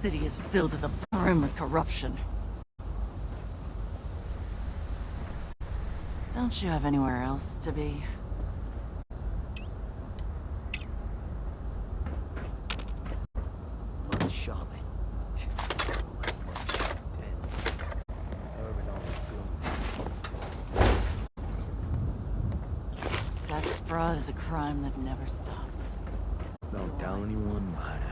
The city is filled to the brim with corruption. Don't you have anywhere else to be? Mother Charlotte. Tax fraud is a crime that never stops. Don't tell anyone about it.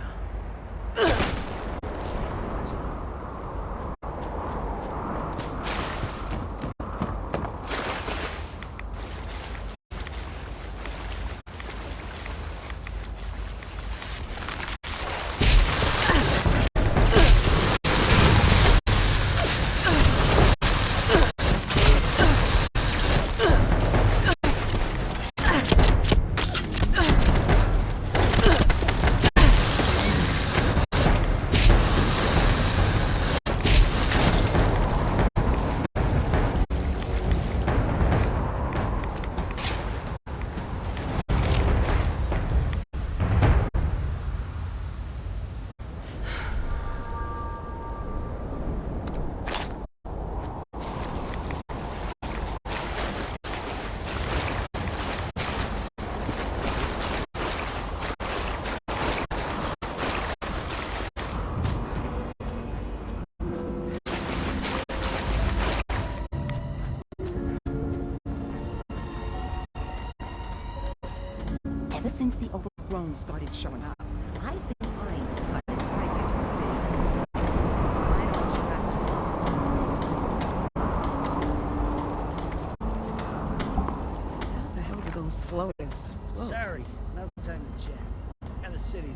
Ever since the overgrown started showing up, I've been eyeing the Tigers and saying, I don't trust it. How the hell do those floaters float? Sorry, another time to chat. Got a city.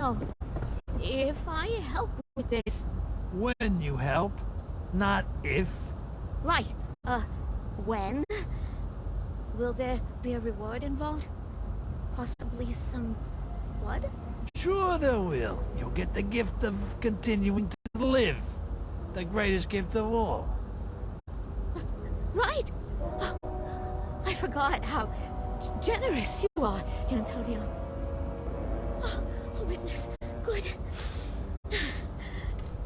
So, if I help with this... When you help, not if. Right, when? Will there be a reward involved? Possibly some blood? Sure there will. You'll get the gift of continuing to live. The greatest gift of all. Right! Oh, I forgot how generous you are, Antonio. Oh, a witness. Good.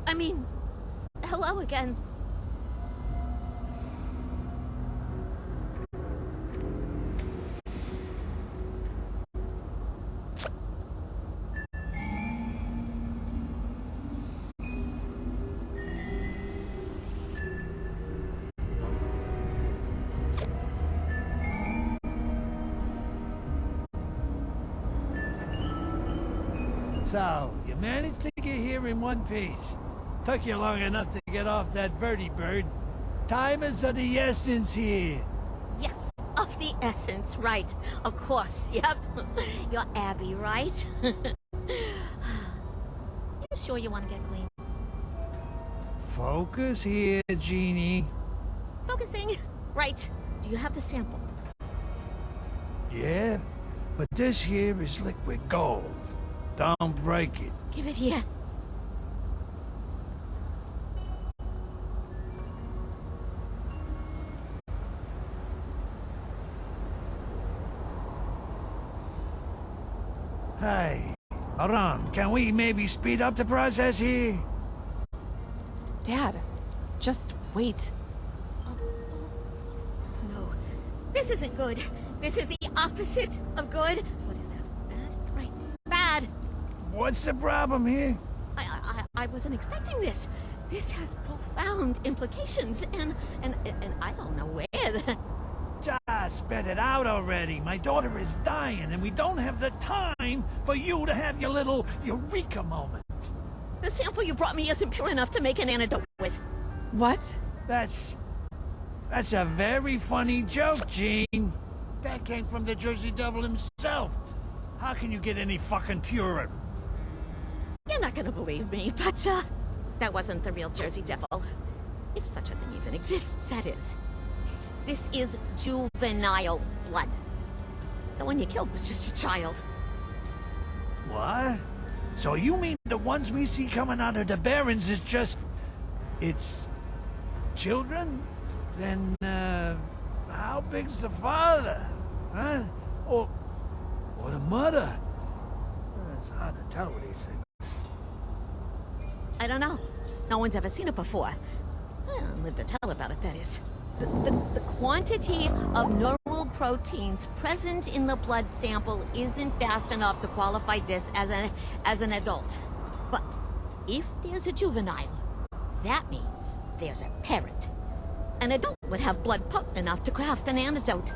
I mean, hello again. So, you managed to get here in one piece. Took you long enough to get off that vertibird. Time is of the essence here. Yes, of the essence, right. Of course, yep. You're Abby, right? You sure you want to get clean? Focus here, Jeannie. Focusing. Right. Do you have the sample? Yeah, but this here is liquid gold. Don't break it. Give it here. Hey, hold on. Can we maybe speed up the process here? Dad, just wait. No. This isn't good. This is the opposite of good. What is that? Bad? Right. Bad. What's the problem here? I wasn't expecting this. This has profound implications, and I don't know where the... Just spit it out already. My daughter is dying, and we don't have the time for you to have your little eureka moment. The sample you brought me isn't pure enough to make an antidote with. What? That's a very funny joke, Gene. That came from the Jersey Devil himself. How can you get any fucking purer? You're not gonna believe me, but, that wasn't the real Jersey Devil. If such a thing even exists, that is. This is juvenile blood. The one you killed was just a child. What? So you mean the ones we see coming out of the Barrens is just... it's... children? Then, how big's the father? Huh? Or the mother? It's hard to tell with these things. I don't know. No one's ever seen it before. Well, lived to tell about it, that is. The quantity of neural proteins present in the blood sample isn't fast enough to qualify this as an adult. But if there's a juvenile, that means there's a parent. An adult would have blood potent enough to craft an antidote.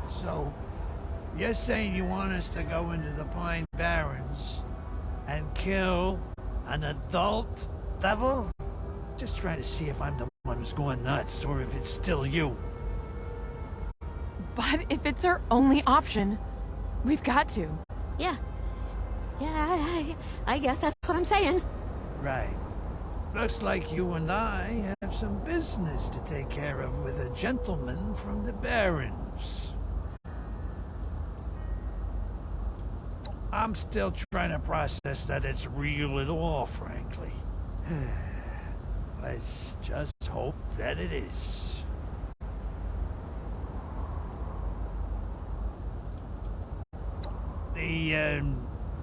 So, you're saying you want us to go into the Pine Barrens and kill an adult devil? Just trying to see if I'm the one who's going nuts, or if it's still you. But if it's our only option, we've got to. Yeah. Yeah, I guess that's what I'm saying. Right. Looks like you and I have some business to take care of with a gentleman from the Barrens. I'm still trying to process that it's real at all, frankly. Let's just hope that it is. The,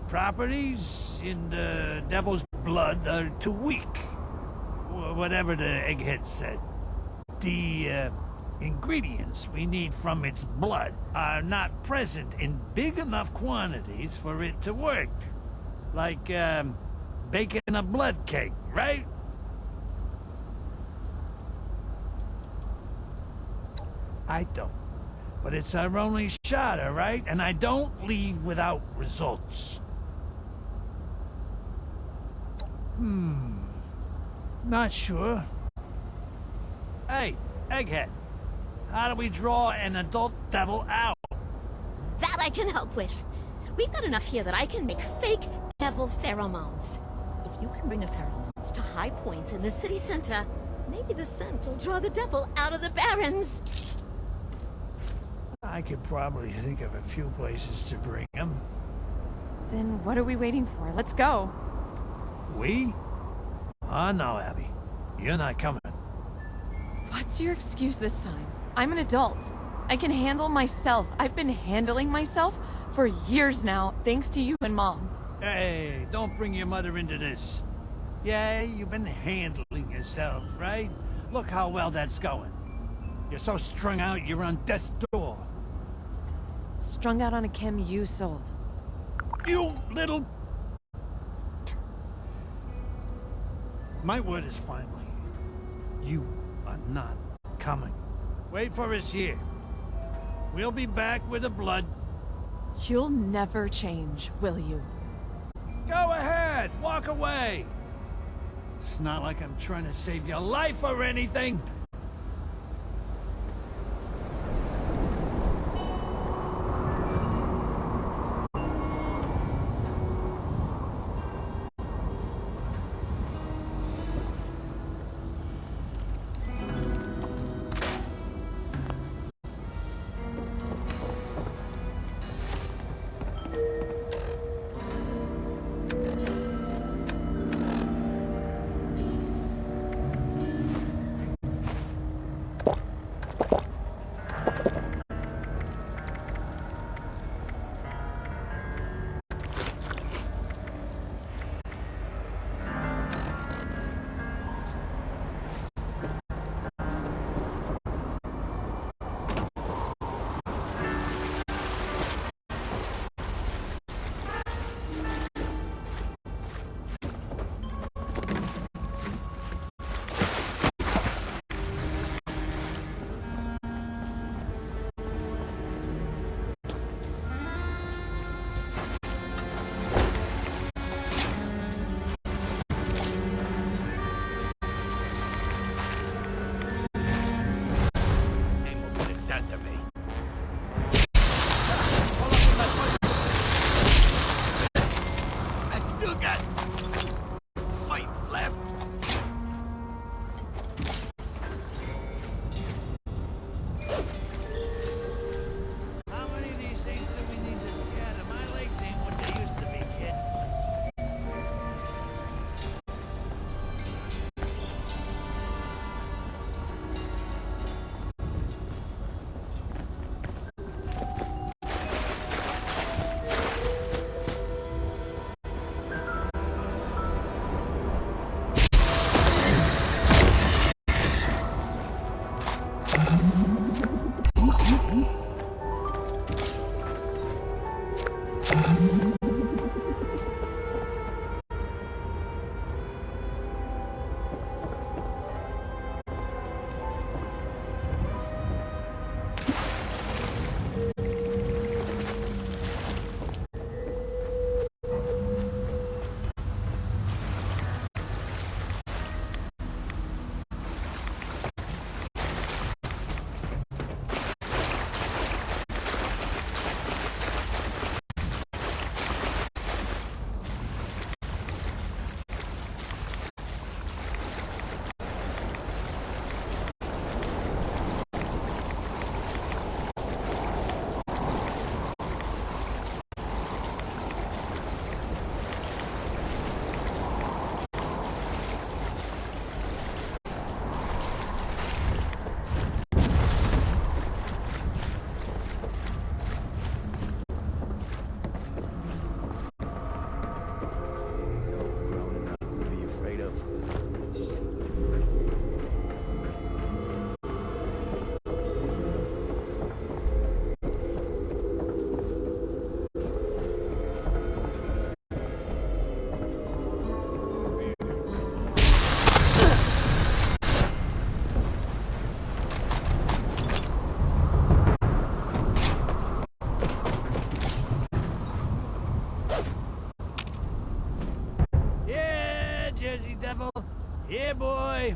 properties in the Devil's Blood are too weak. Whatever the egghead said. The, ingredients we need from its blood are not present in big enough quantities for it to work. Like, baking a blood cake, right? I don't. But it's our only shot, all right? And I don't leave without results. Not sure. Hey, Egghead. How do we draw an adult devil out? That I can help with. We've got enough here that I can make fake devil pheromones. If you can bring the pheromones to high points in the city center, maybe the scent will draw the devil out of the barrens. I could probably think of a few places to bring him. Then what are we waiting for? Let's go. We? Oh, no, Abby. You're not coming. What's your excuse this time? I'm an adult. I can handle myself. I've been handling myself for years now, thanks to you and Mom. Hey, don't bring your mother into this. Yeah, you've been handling yourself, right? Look how well that's going. You're so strung out, you're on death's door. Strung out on a chem you sold. You little... My word is finally. You are not coming. Wait for us here. We'll be back with the blood. You'll never change, will you? Go ahead, walk away. It's not like I'm trying to save your life or anything. Devil. Here, boy.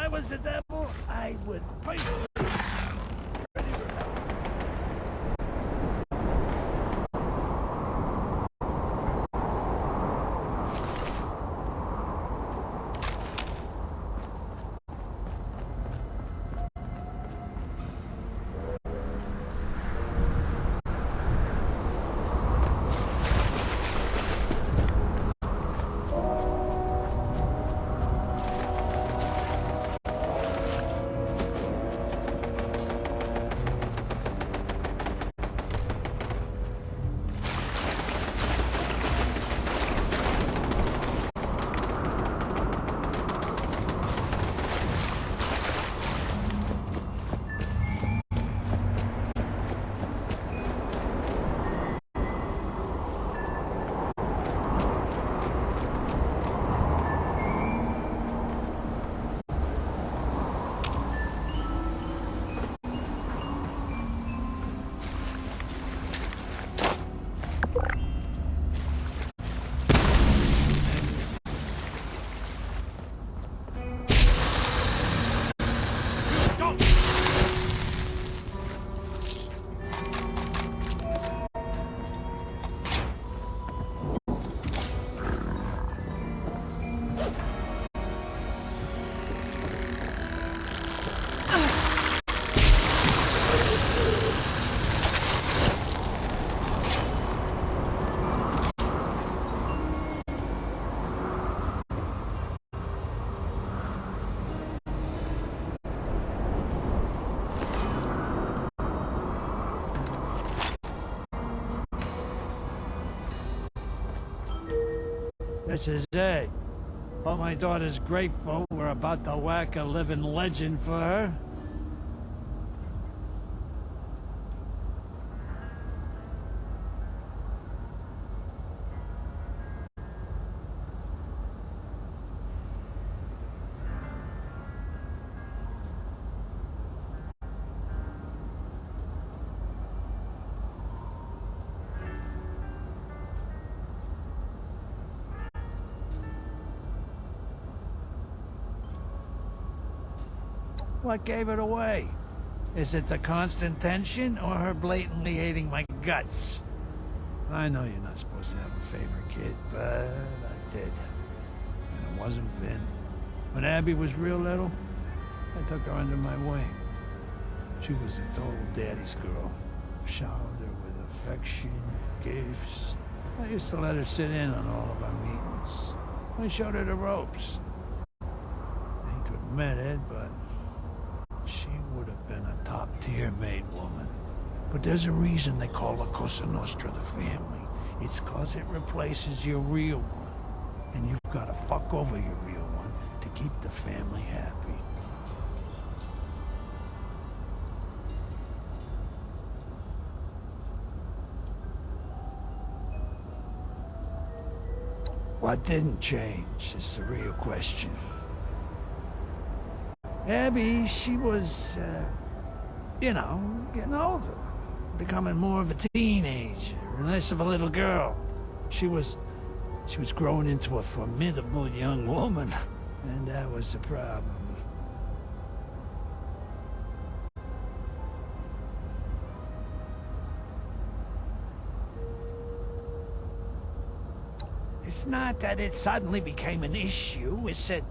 was the devil, I would personally ready for hell. This is it. Hope my daughter's grateful we're about to whack a living legend for her. What gave it away? Is it the constant tension or her blatantly hating my guts? I know you're not supposed to have a favorite kid, but I did. And it wasn't Vin. When Abby was real little, I took her under my wing. She was a total daddy's girl. Showered her with affection, gifts. I used to let her sit in on all of our meetings. I showed her the ropes. I hate to admit it, but she would have been a top-tier maid woman. But there's a reason they call La Cosa Nostra the family. It's 'cause it replaces your real one. And you've got to fuck over your real one to keep the family happy. What didn't change is the real question. Abby, she was, you know, getting older. Becoming more of a teenager, and less of a little girl. She was growing into a formidable young woman, and that was the problem. It's not that it suddenly became an issue, it's that,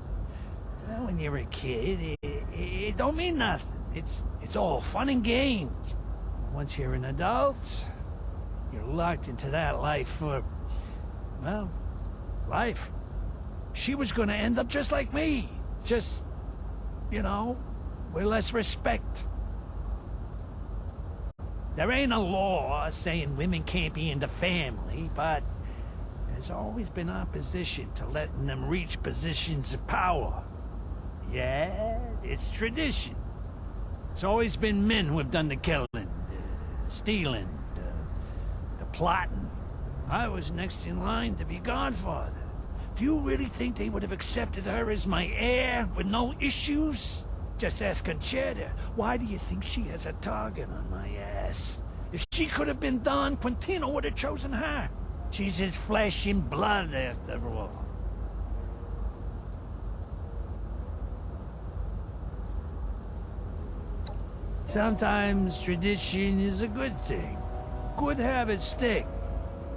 well, when you're a kid, it don't mean nothing. It's all fun and games. Once you're an adult, you're locked into that life for, well, life. She was gonna end up just like me. Just, you know, with less respect. There ain't a law saying women can't be in the family, but there's always been opposition to letting them reach positions of power. Yeah, it's tradition. It's always been men who have done the killing, stealing, the plotting. I was next in line to be godfather. Do you really think they would have accepted her as my heir with no issues? Just ask Conchetta. Why do you think she has a target on my ass? If she could have been Don, Quintino would have chosen her. She's his flesh and blood, after all. Sometimes tradition is a good thing. Good habits stick.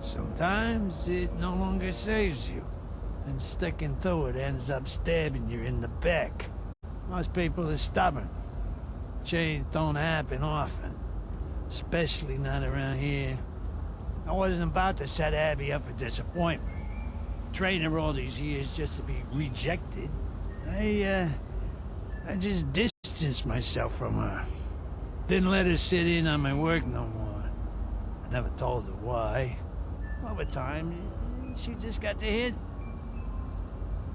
Sometimes it no longer saves you, and sticking to it ends up stabbing you in the back. Most people are stubborn. Change don't happen often, especially not around here. I wasn't about to set Abby up for disappointment. Train her all these years just to be rejected. I just distanced myself from her. Didn't let her sit in on my work no more. I never told her why. Over time, she just got the hint.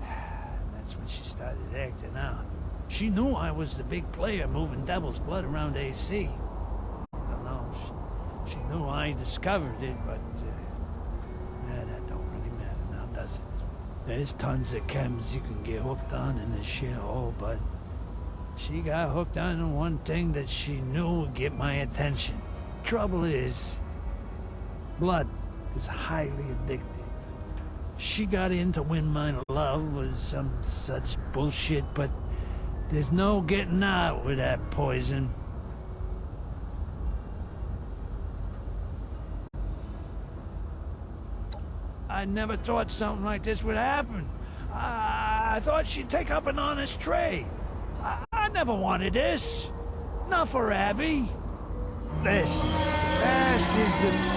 That's when she started acting out. She knew I was the big player moving Devil's Blood around AC. I don't know, she knew I discovered it, but that don't really matter now, does it? There's tons of chems you can get hooked on in this shithole, but she got hooked on one thing that she knew would get my attention. Trouble is, blood is highly addictive. She got in to win my love was some such bullshit, but there's no getting out with that poison. I never thought something like this would happen. I thought she'd take up an honest trade. I never wanted this. Not for Abby. Listen, ask is the...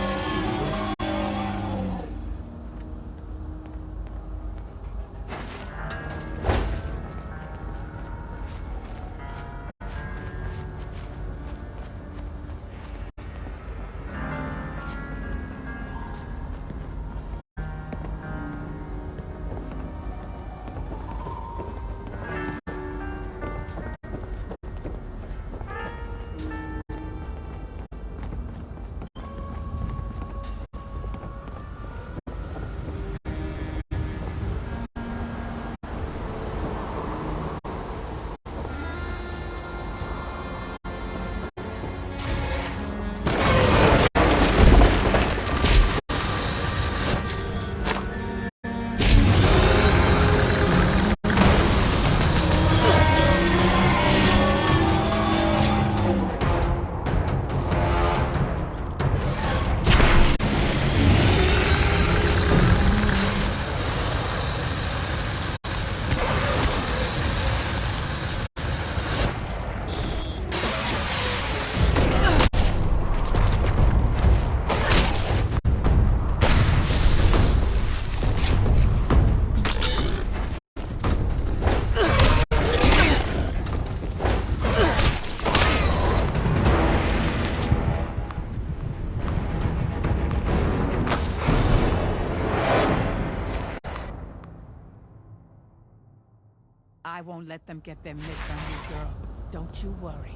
I won't let them get their mitts on you, girl. Don't you worry.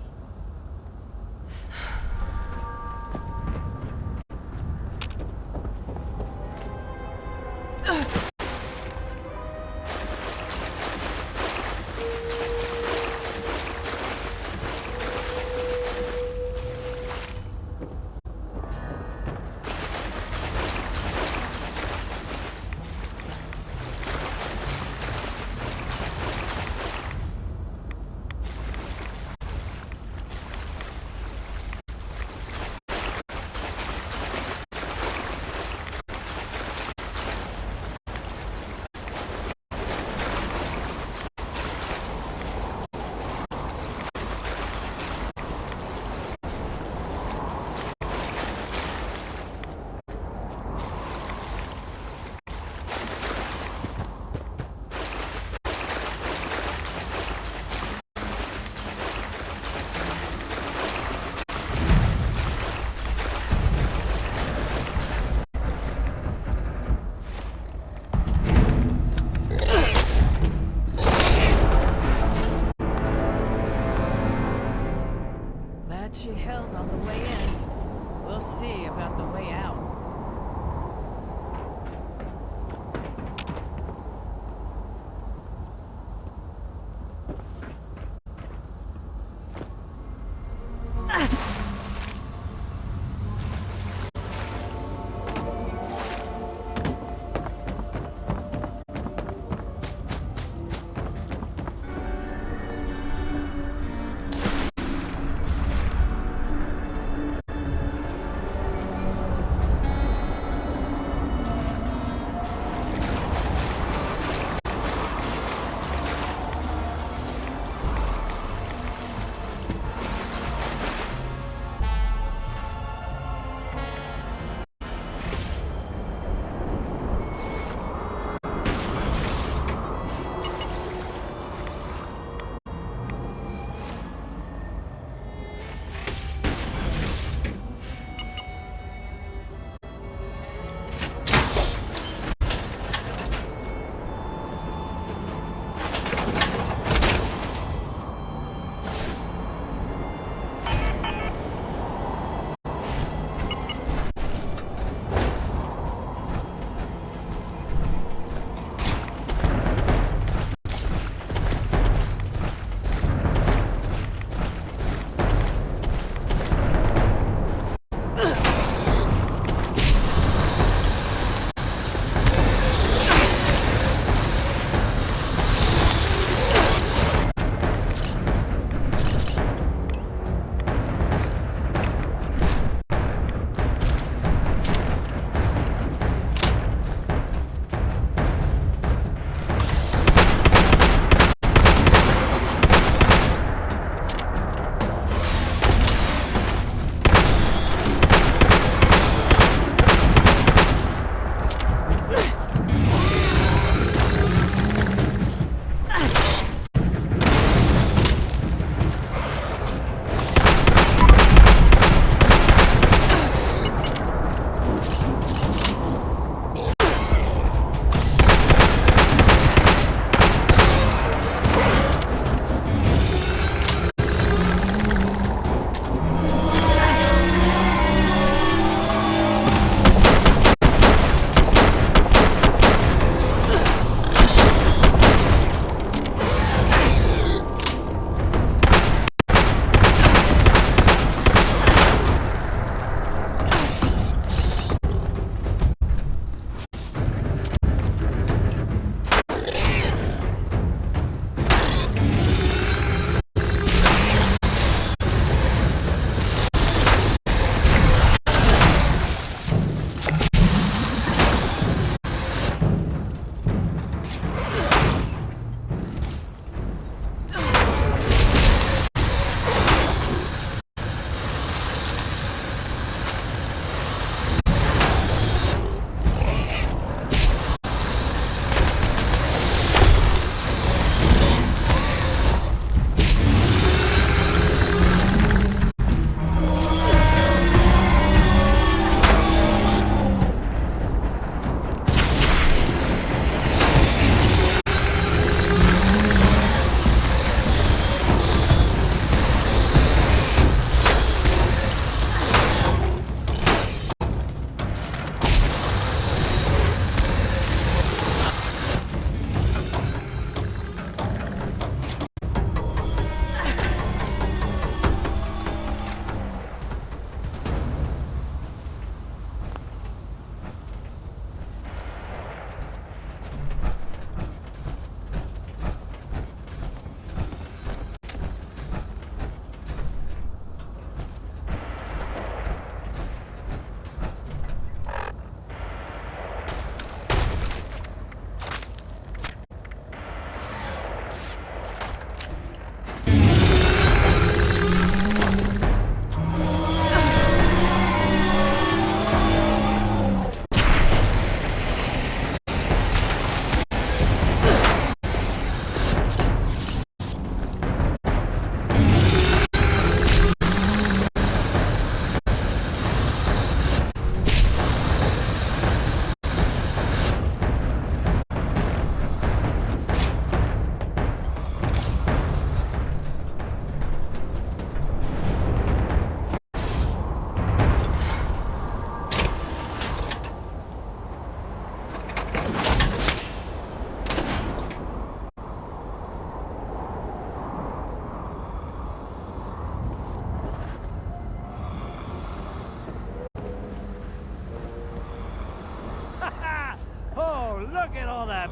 She held on the way in. We'll see about the way out.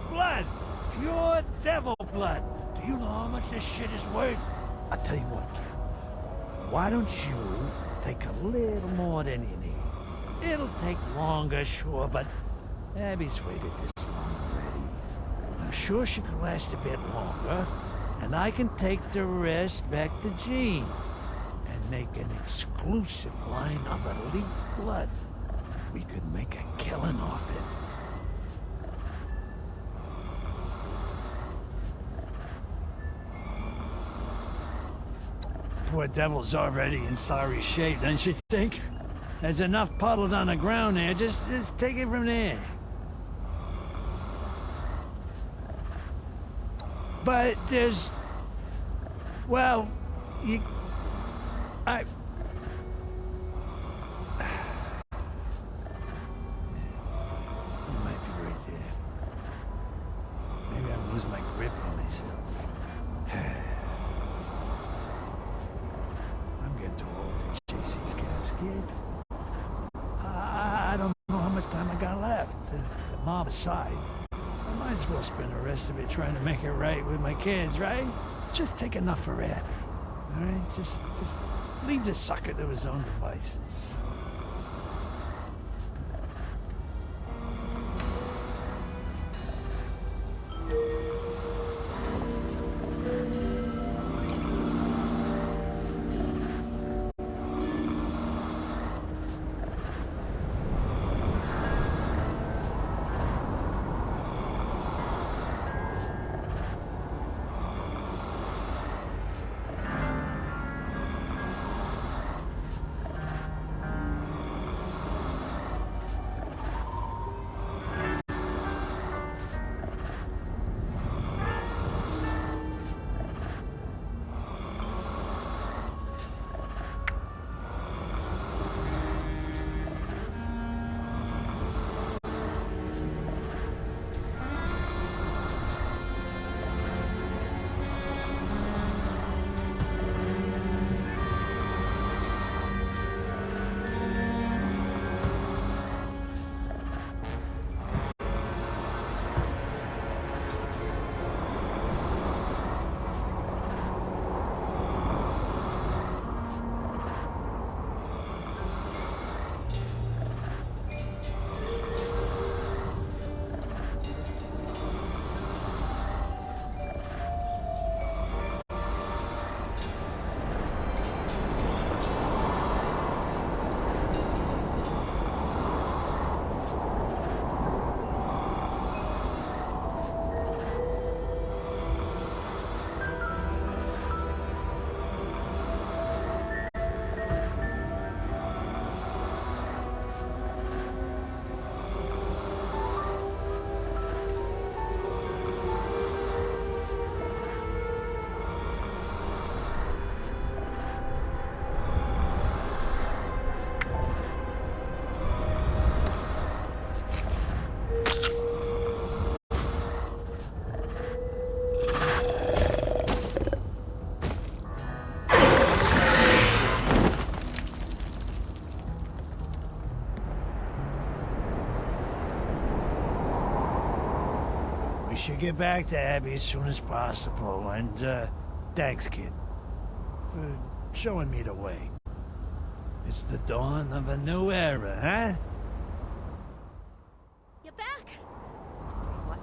blood. Pure devil blood. Do you know how much this shit is worth? I'll tell you what, kid. Why don't you take a little more than you need? It'll take longer, sure, but Abby's waited this long already. I'm sure she could last a bit longer, and I can take the rest back to Jean and make an exclusive line of elite blood. We could make a killing off it. Poor devil's already in sorry shape, don't you think? There's enough puddled on the ground there. Just take it from there. But there's... Well, you... You might be right there. Maybe I'm losing my grip on myself. I'm getting too old to chase these cabs, kid. I don't know how much time I got left. The mob aside, I might as well spend the rest of it trying to make it right with my kids, right? Just take enough for Abby. All right? Just leave the sucker to his own devices. We should get back to Abby as soon as possible, and, thanks, kid, for showing me the way. It's the dawn of a new era, huh? You're back.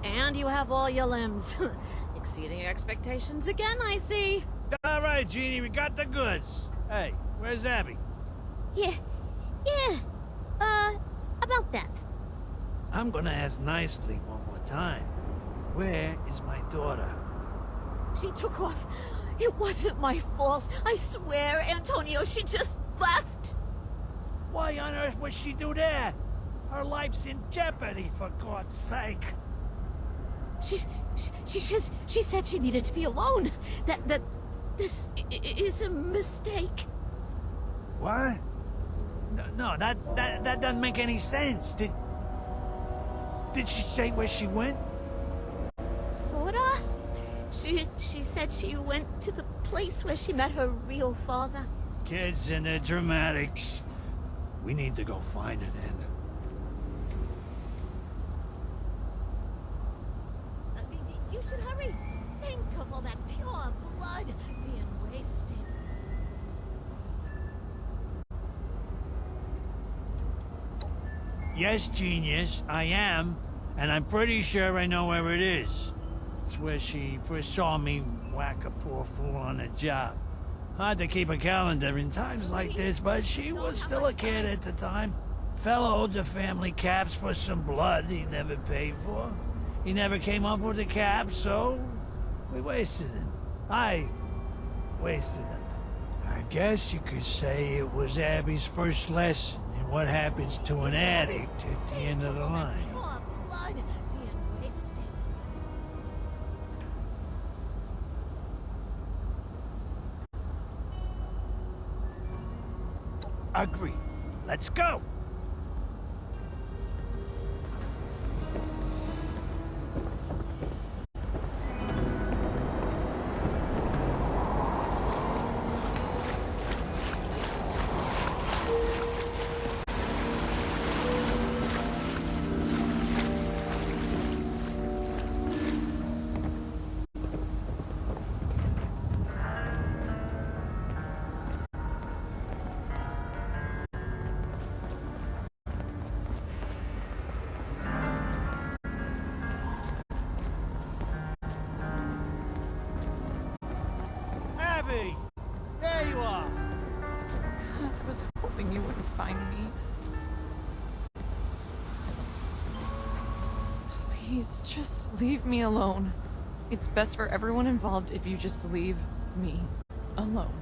And you have all your limbs. Exceeding expectations again, I see. All right, Jeannie, we got the goods. Hey, where's Abby? Yeah. About that. I'm gonna ask nicely one more time. Where is my daughter? She took off. It wasn't my fault. I swear, Antonio, she just left. Why on earth would she do that? Her life's in jeopardy, for God's sake. She said she needed to be alone. That this is a mistake. What? No, that doesn't make any sense. Did she say where she went? Sorta. She said she went to the place where she met her real father. Kids and their dramatics. We need to go find her then. You should hurry. Think of all that pure blood being wasted. Yes, genius, I am. And I'm pretty sure I know where it is. It's where she first saw me whack a poor fool on a job. Hard to keep a calendar in times like this, but she was still a kid at the time. Fella owed the family caps for some blood he never paid for. He never came up with the cap, so we wasted him. I wasted him. I guess you could say it was Abby's first lesson in what happens to an addict at the end of the line. Pure blood being wasted. Agreed. Let's go! Abby! There you are! I was hoping you wouldn't find me. Please, just leave me alone. It's best for everyone involved if you just leave me alone.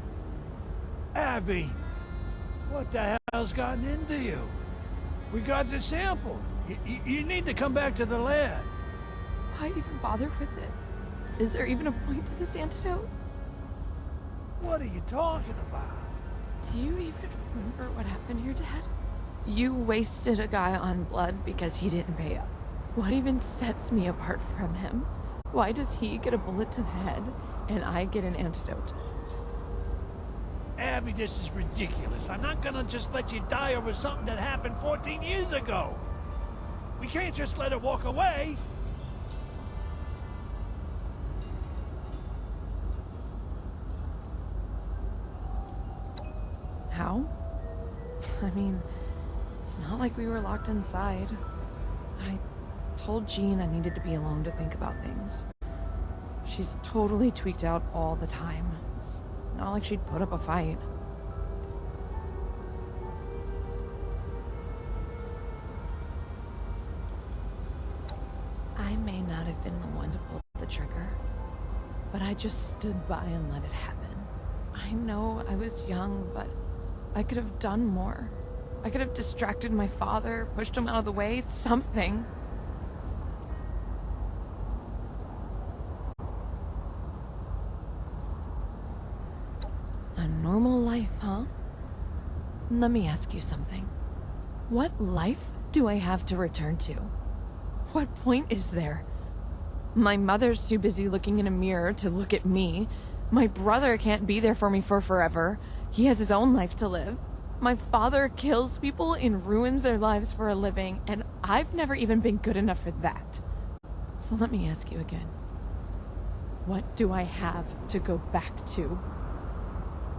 Abby! What the hell's gotten into you? We got the sample. You need to come back to the lab. Why even bother with it? Is there even a point to this antidote? What are you talking about? Do you even remember what happened here, Dad? You wasted a guy on blood because he didn't pay up. What even sets me apart from him? Why does he get a bullet to the head and I get an antidote? Abby, this is ridiculous. I'm not gonna just let you die over something that happened 14 years ago. We can't just let her walk away. How? I mean, it's not like we were locked inside. I told Jean I needed to be alone to think about things. She's totally tweaked out all the time. It's not like she'd put up a fight. I may not have been the one to pull the trigger, but I just stood by and let it happen. I know I was young, but I could have done more. I could have distracted my father, pushed him out of the way, something. A normal life, huh? Let me ask you something. What life do I have to return to? What point is there? My mother's too busy looking in a mirror to look at me. My brother can't be there for me for forever. He has his own life to live. My father kills people and ruins their lives for a living, and I've never even been good enough for that. So let me ask you again. What do I have to go back to?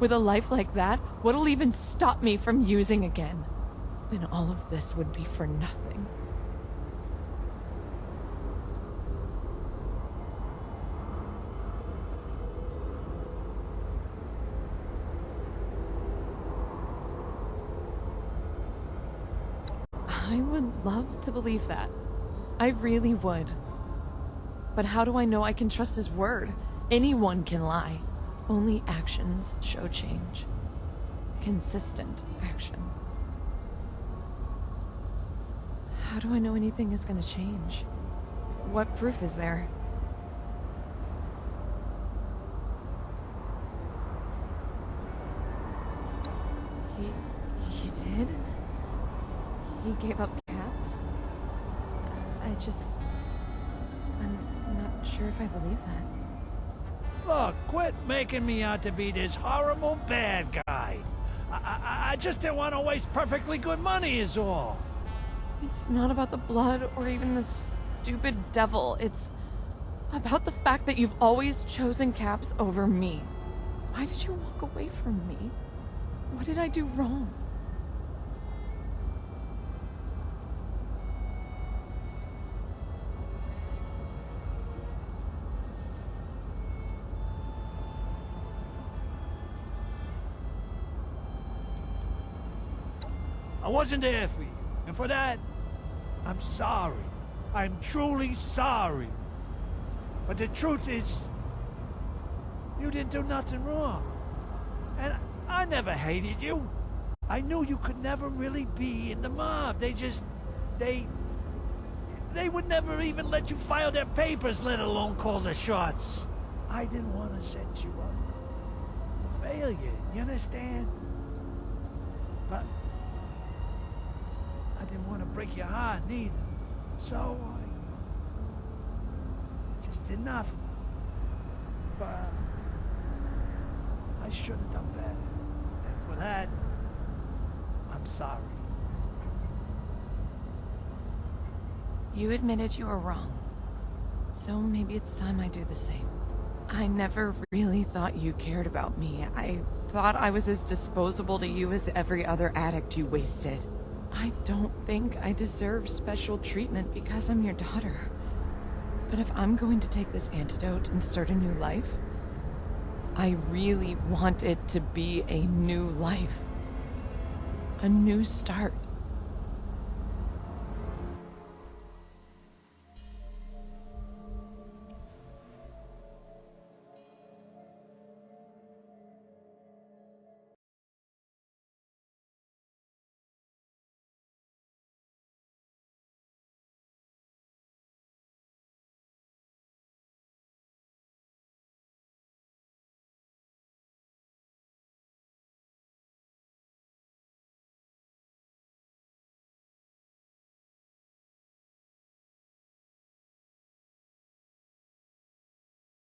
With a life like that, what'll even stop me from using again? Then all of this would be for nothing. I would love to believe that. I really would. But how do I know I can trust his word? Anyone can lie. Only actions show change. Consistent action. How do I know anything is going to change? What proof is there? He did? He gave up caps? I'm not sure if I believe that. Look, quit making me out to be this horrible bad guy. I just didn't want to waste perfectly good money is all. It's not about the blood or even the stupid devil. About the fact that you've always chosen Caps over me. Why did you walk away from me? What did I do wrong? I wasn't there for you, and for that, I'm sorry. I'm truly sorry. But the truth is, you didn't do nothing wrong. And I never hated you. I knew you could never really be in the mob. They would never even let you file their papers, let alone call the shots. I didn't want to set you up for failure, you understand? But I didn't want to break your heart neither. So I just did nothing. But I should have done better. And for that, I'm sorry. You admitted you were wrong. So maybe it's time I do the same. I never really thought you cared about me. I thought I was as disposable to you as every other addict you wasted. I don't think I deserve special treatment because I'm your daughter. But if I'm going to take this antidote and start a new life, I really want it to be a new life. A new start.